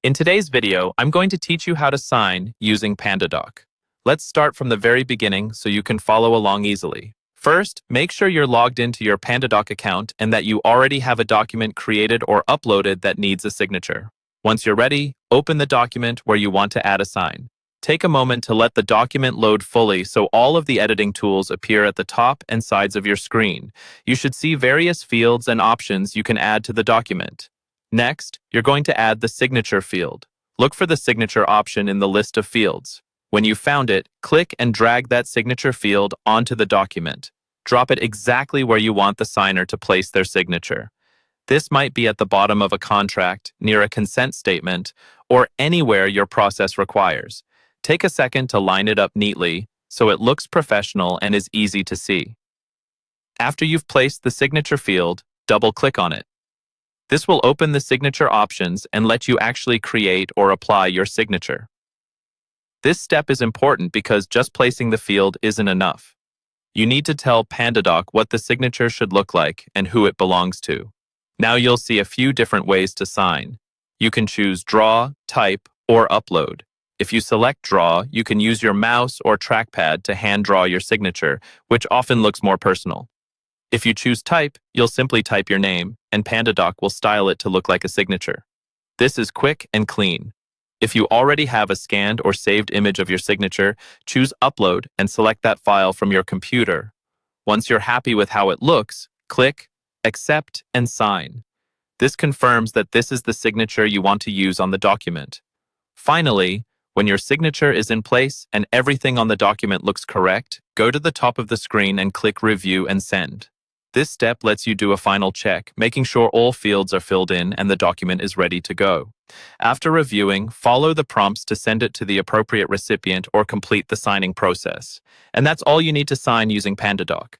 In today's video, I'm going to teach you how to sign using Pandadoc. Let's start from the very beginning so you can follow along easily. First, make sure you're logged into your Pandadoc account and that you already have a document created or uploaded that needs a signature. Once you're ready, open the document where you want to add a sign. Take a moment to let the document load fully so all of the editing tools appear at the top and sides of your screen. You should see various fields and options you can add to the document. Next, you're going to add the signature field. Look for the signature option in the list of fields. When you've found it, click and drag that signature field onto the document. Drop it exactly where you want the signer to place their signature. This might be at the bottom of a contract, near a consent statement, or anywhere your process requires. Take a second to line it up neatly so it looks professional and is easy to see. After you've placed the signature field, double-click on it. This will open the signature options and let you actually create or apply your signature. This step is important because just placing the field isn't enough. You need to tell Pandadoc what the signature should look like and who it belongs to. Now you'll see a few different ways to sign. You can choose Draw, Type, or Upload. If you select Draw, you can use your mouse or trackpad to hand draw your signature, which often looks more personal. If you choose Type, you'll simply type your name, and Pandadoc will style it to look like a signature. This is quick and clean. If you already have a scanned or saved image of your signature, choose Upload and select that file from your computer. Once you're happy with how it looks, click Accept and Sign. This confirms that this is the signature you want to use on the document. Finally, when your signature is in place and everything on the document looks correct, go to the top of the screen and click Review and Send. This step lets you do a final check, making sure all fields are filled in and the document is ready to go. After reviewing, follow the prompts to send it to the appropriate recipient or complete the signing process. And that's all you need to sign using Pandadoc.